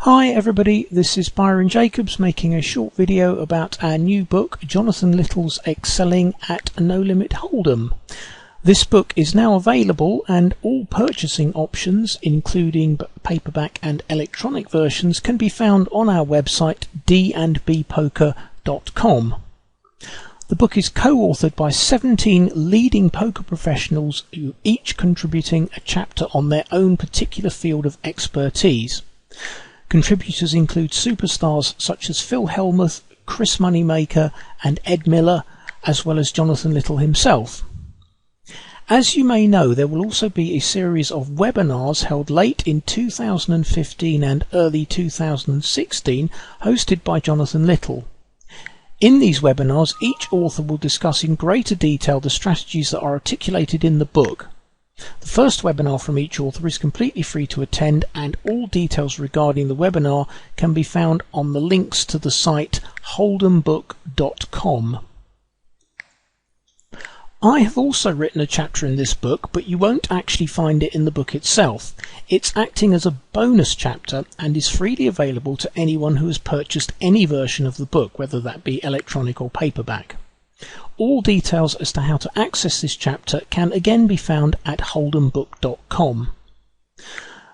Hi everybody, this is Byron Jacobs making a short video about our new book, Jonathan Little's Excelling at No Limit Hold'em. This book is now available and all purchasing options, including paperback and electronic versions, can be found on our website dandbpoker.com. The book is co-authored by 17 leading poker professionals who each contributing a chapter on their own particular field of expertise. Contributors include superstars such as Phil Hellmuth, Chris Moneymaker and Ed Miller, as well as Jonathan Little himself. As you may know, there will also be a series of webinars held late in 2015 and early 2016, hosted by Jonathan Little. In these webinars, each author will discuss in greater detail the strategies that are articulated in the book. The first webinar from each author is completely free to attend, and all details regarding the webinar can be found on the links to the site holdembook.com. I have also written a chapter in this book, but you won't actually find it in the book itself. It's acting as a bonus chapter and is freely available to anyone who has purchased any version of the book, whether that be electronic or paperback. All details as to how to access this chapter can again be found at holdembook.com.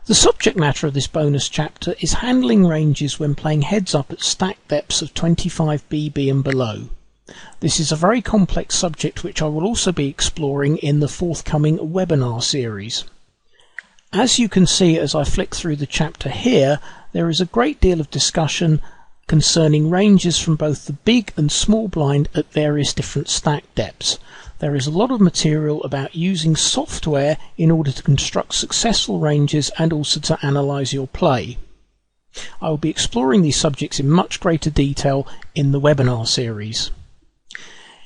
The subject matter of this bonus chapter is handling ranges when playing heads up at stack depths of 25 BB and below. This is a very complex subject which I will also be exploring in the forthcoming webinar series. As you can see as I flick through the chapter here, there is a great deal of discussion concerning ranges from both the big and small blind at various different stack depths. There is a lot of material about using software in order to construct successful ranges and also to analyze your play. I will be exploring these subjects in much greater detail in the webinar series.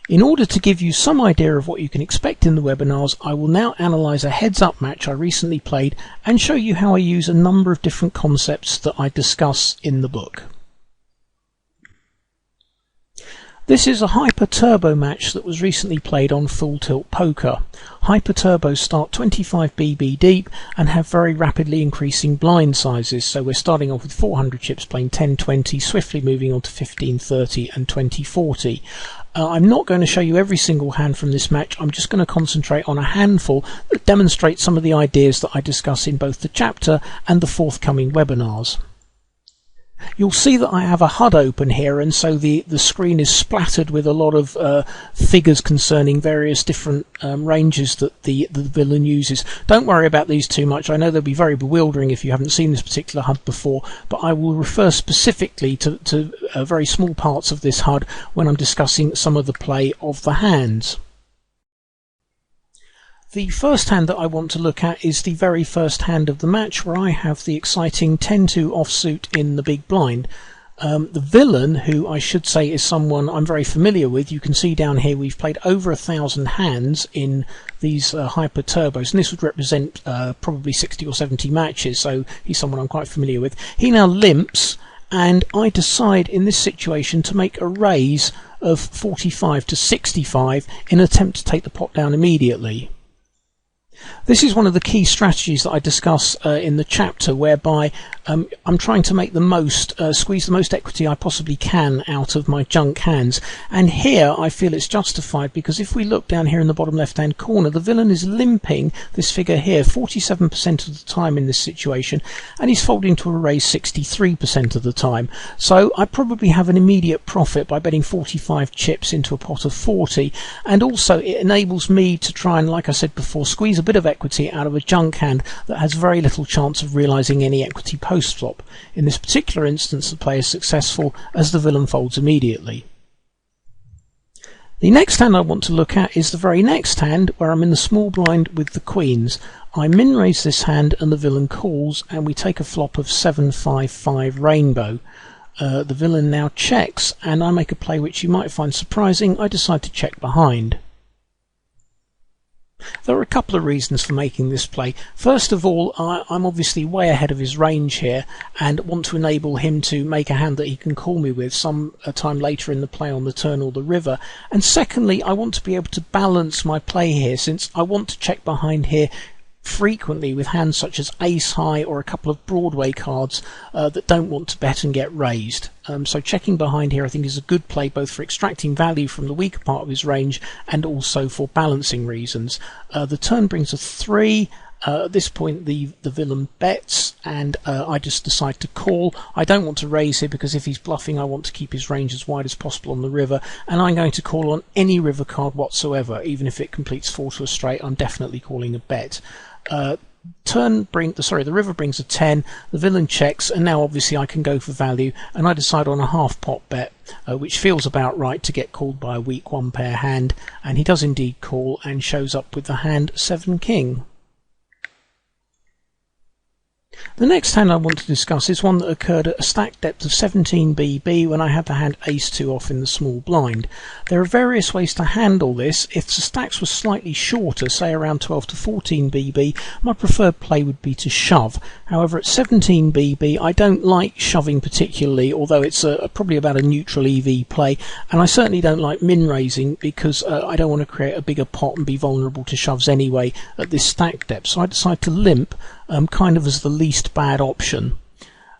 In order to give you some idea of what you can expect in the webinars, I will now analyze a heads-up match I recently played and show you how I use a number of different concepts that I discuss in the book. This is a Hyper Turbo match that was recently played on Full Tilt Poker. Hyper Turbos start 25 BB deep and have very rapidly increasing blind sizes, so we're starting off with 400 chips playing 10-20, swiftly moving on to 15-30 and 20-40. I'm not going to show you every single hand from this match. I'm just going to concentrate on a handful that demonstrate some of the ideas that I discuss in both the chapter and the forthcoming webinars. You'll see that I have a HUD open here, and so the screen is splattered with a lot of figures concerning various different ranges that the villain uses. Don't worry about these too much. I know they'll be very bewildering if you haven't seen this particular HUD before, but I will refer specifically to very small parts of this HUD when I'm discussing some of the play of the hands. The first hand that I want to look at is the very first hand of the match, where I have the exciting 10-2 offsuit in the big blind. The villain, who I should say is someone I'm very familiar with, you can see down here we've played over 1,000 hands in these Hyper Turbos, and this would represent probably 60 or 70 matches, so he's someone I'm quite familiar with. He now limps, and I decide in this situation to make a raise of 45 to 65 in an attempt to take the pot down immediately. This is one of the key strategies that I discuss in the chapter, whereby I'm trying to make the most, squeeze the most equity I possibly can out of my junk hands. And here I feel it's justified, because if we look down here in the bottom left hand corner, the villain is limping this figure here 47% of the time in this situation, and he's folding to a raise 63% of the time. So I probably have an immediate profit by betting 45 chips into a pot of 40, and also it enables me to try and, like I said before, squeeze a bit of equity out of a junk hand that has very little chance of realizing any equity post flop. In this particular instance, the play is successful as the villain folds immediately. The next hand I want to look at is the very next hand, where I'm in the small blind with the queens. I min raise this hand and the villain calls, and we take a flop of 7-5-5 rainbow. The villain now checks, and I make a play which you might find surprising. I decide to check behind. There are a couple of reasons for making this play. First of all, I'm obviously way ahead of his range here and want to enable him to make a hand that he can call me with some time later in the play on the turn or the river. And secondly, I want to be able to balance my play here, since I want to check behind here frequently with hands such as ace high or a couple of Broadway cards that don't want to bet and get raised. So checking behind here I think is a good play both for extracting value from the weaker part of his range and also for balancing reasons. The turn brings a 3. At this point the villain bets and I just decide to call. I don't want to raise here because if he's bluffing I want to keep his range as wide as possible on the river, and I'm going to call on any river card whatsoever. Even if it completes 4 to a straight, I'm definitely calling a bet. The river brings a 10, the villain checks, and now obviously I can go for value, and I decide on a half pot bet, which feels about right to get called by a weak 1 pair hand, and he does indeed call and shows up with the hand 7 king. The next hand I want to discuss is one that occurred at a stack depth of 17 BB when I had the hand ace-2 off in the small blind. There are various ways to handle this. If the stacks were slightly shorter, say around 12 to 14 BB, my preferred play would be to shove. However, at 17 BB I don't like shoving particularly, although it's probably about a neutral EV play, and I certainly don't like min-raising because I don't want to create a bigger pot and be vulnerable to shoves anyway at this stack depth. So I decide to limp, kind of as the least bad option.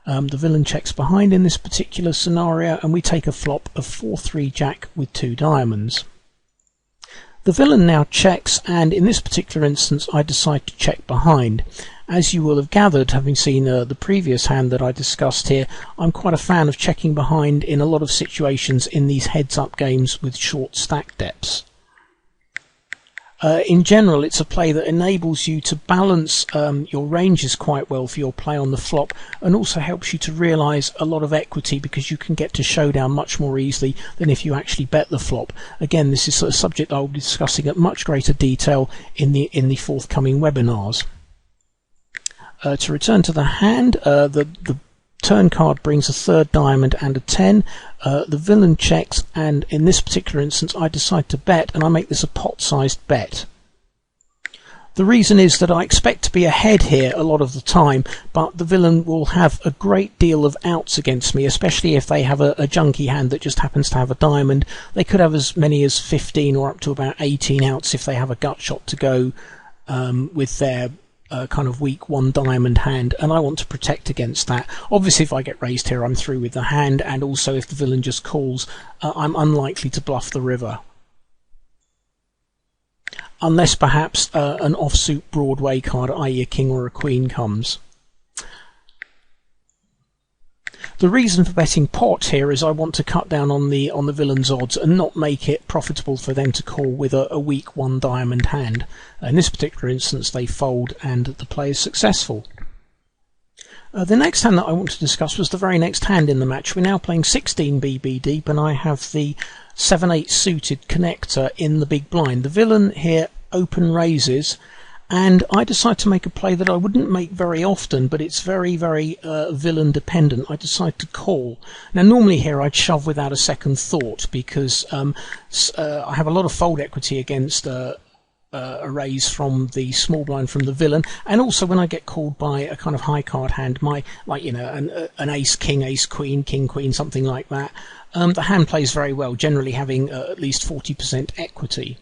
The villain checks behind in this particular scenario, and we take a flop of 4-3 jack with 2 diamonds. The villain now checks, and in this particular instance I decide to check behind. As you will have gathered, having seen the previous hand that I discussed here, I'm quite a fan of checking behind in a lot of situations in these heads-up games with short stack depths. In general, it's a play that enables you to balance your ranges quite well for your play on the flop, and also helps you to realise a lot of equity because you can get to showdown much more easily than if you actually bet the flop. Again, this is a subject I will be discussing at much greater detail in the forthcoming webinars. To return to the hand, the turn card brings a 3rd diamond and a 10. The villain checks, and in this particular instance I decide to bet, and I make this a pot-sized bet. The reason is that I expect to be ahead here a lot of the time, but the villain will have a great deal of outs against me, especially if they have a junky hand that just happens to have a diamond. They could have as many as 15 or up to about 18 outs if they have a gut shot to go with their kind of weak 1 diamond hand, and I want to protect against that. Obviously if I get raised here I'm through with the hand, and also if the villain just calls I'm unlikely to bluff the river. Unless perhaps an offsuit Broadway card, i.e. a king or a queen, comes. The reason for betting pot here is I want to cut down on the villain's odds and not make it profitable for them to call with a weak 1 diamond hand. In this particular instance they fold and the play is successful. The next hand that I want to discuss was the very next hand in the match. We're now playing 16 BB deep, and I have the 7-8 suited connector in the big blind. The villain here open raises, and I decide to make a play that I wouldn't make very often, but it's very, very villain dependent. I decide to call. Now normally here I'd shove without a second thought because I have a lot of fold equity against a raise from the small blind from the villain, and also when I get called by a kind of high card hand, an ace king, ace queen, king queen, something like that, the hand plays very well, generally having at least 40% equity.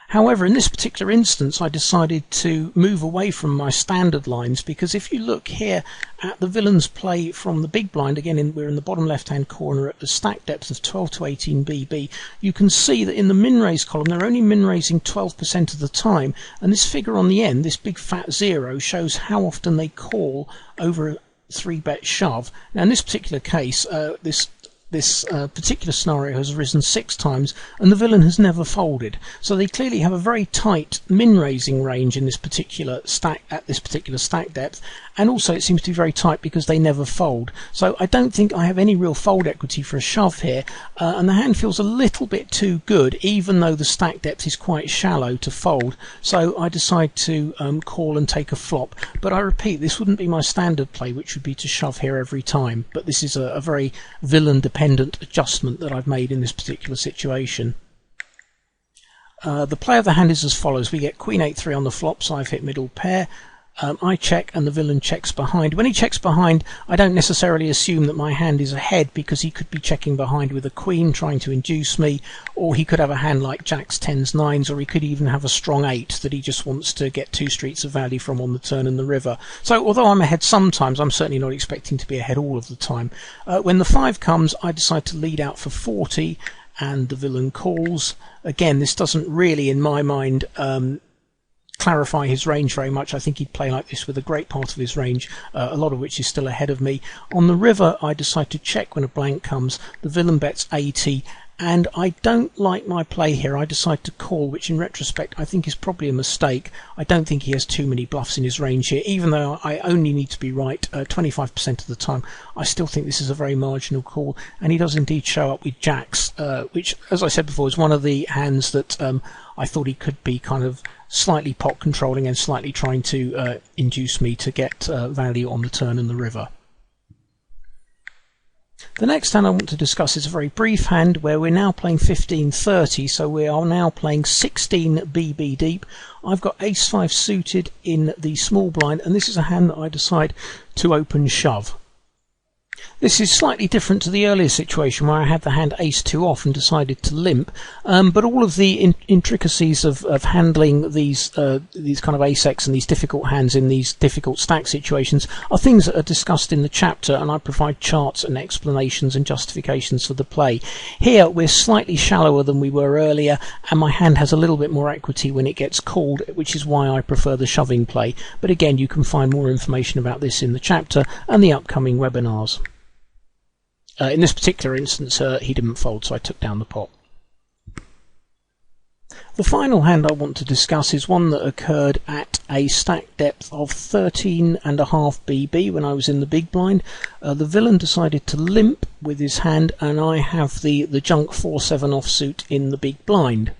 However, in this particular instance I decided to move away from my standard lines, because if you look here at the villain's play from the big blind, again we're in the bottom left hand corner at a stack depth of 12 to 18 BB, you can see that in the min-raise column they're only min-raising 12% of the time, and this figure on the end, this big fat 0, shows how often they call over a 3-bet shove. Now in this particular case, this particular scenario has arisen 6 times and the villain has never folded, so they clearly have a very tight min-raising range in this particular stack, at this particular stack depth, and also it seems to be very tight because they never fold. So I don't think I have any real fold equity for a shove here, and the hand feels a little bit too good even though the stack depth is quite shallow to fold, so I decide to call and take a flop. But I repeat, this wouldn't be my standard play, which would be to shove here every time, but this is a very villain dependent adjustment that I've made in this particular situation. The play of the hand is as follows. We get Queen 8-3 on the flop, so I've hit middle pair. I check and the villain checks behind. When he checks behind, I don't necessarily assume that my hand is ahead, because he could be checking behind with a queen trying to induce me, or he could have a hand like jacks, tens, nines, or he could even have a strong 8 that he just wants to get 2 streets of value from on the turn and the river. So although I'm ahead sometimes, I'm certainly not expecting to be ahead all of the time. When the 5 comes, I decide to lead out for 40 and the villain calls. Again, this doesn't really, in my mind, clarify his range very much. I think he'd play like this with a great part of his range, a lot of which is still ahead of me. On the river, I decide to check when a blank comes. The villain bets 80, and I don't like my play here. I decide to call, which in retrospect I think is probably a mistake. I don't think he has too many bluffs in his range here, even though I only need to be right 25% of the time. I still think this is a very marginal call, and he does indeed show up with jacks, which, as I said before, is one of the hands that I thought he could be kind of slightly pot controlling and slightly trying to induce me to get value on the turn and the river. The next hand I want to discuss is a very brief hand where we're now playing 15-30, so we are now playing 16 BB deep. I've got ace-5 suited in the small blind, and this is a hand that I decide to open shove. This is slightly different to the earlier situation where I had the hand ace-2 off and decided to limp, but all of the intricacies of handling these kind of ace-x and these difficult hands in these difficult stack situations are things that are discussed in the chapter, and I provide charts and explanations and justifications for the play. Here we're slightly shallower than we were earlier, and my hand has a little bit more equity when it gets called, which is why I prefer the shoving play. But again, you can find more information about this in the chapter and the upcoming webinars. In this particular instance, he didn't fold, so I took down the pot. The final hand I want to discuss is one that occurred at a stack depth of 13.5 BB when I was in the big blind. The villain decided to limp with his hand, and I have the junk 4-7 offsuit in the big blind.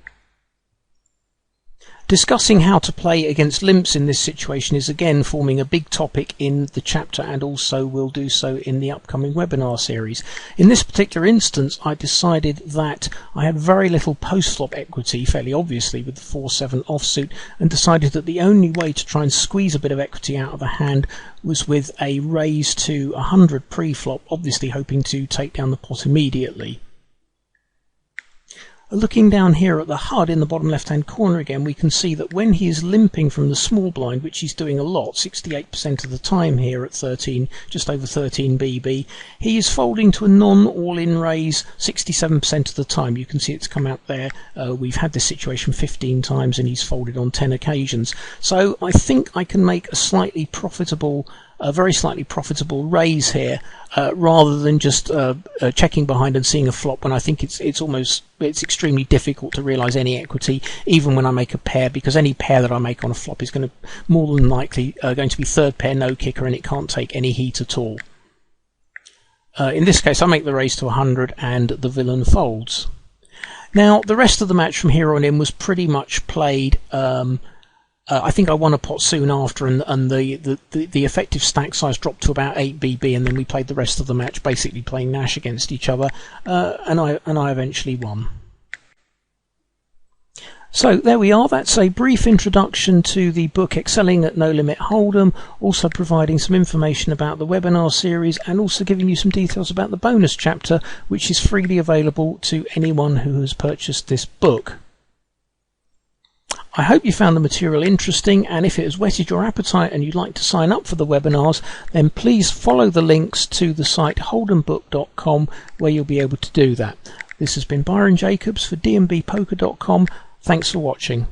Discussing how to play against limps in this situation is again forming a big topic in the chapter, and also will do so in the upcoming webinar series. In this particular instance, I decided that I had very little post-flop equity, fairly obviously, with the 4-7 offsuit, and decided that the only way to try and squeeze a bit of equity out of the hand was with a raise to 100 pre-flop, obviously hoping to take down the pot immediately. Looking down here at the HUD in the bottom left hand corner again, we can see that when he is limping from the small blind, which he's doing a lot, 68% of the time here at 13, just over 13 BB, he is folding to a non-all-in raise 67% of the time. You can see it's come out there. We've had this situation 15 times and he's folded on 10 occasions. So I think I can make a very slightly profitable raise here, rather than just checking behind and seeing a flop when I think it's extremely difficult to realise any equity, even when I make a pair, because any pair that I make on a flop is going to more than likely going to be third pair no kicker, and it can't take any heat at all. In this case, I make the raise to 100 and the villain folds. Now, the rest of the match from here on in was pretty much played. I think I won a pot soon after, and the effective stack size dropped to about 8 BB, and then we played the rest of the match basically playing Nash against each other, and I eventually won. So there we are. That's a brief introduction to the book Excelling at No Limit Hold'em, also providing some information about the webinar series, and also giving you some details about the bonus chapter, which is freely available to anyone who has purchased this book. I hope you found the material interesting, and if it has whetted your appetite and you'd like to sign up for the webinars, then please follow the links to the site holdembook.com, where you'll be able to do that. This has been Byron Jacobs for dnbpoker.com. Thanks for watching.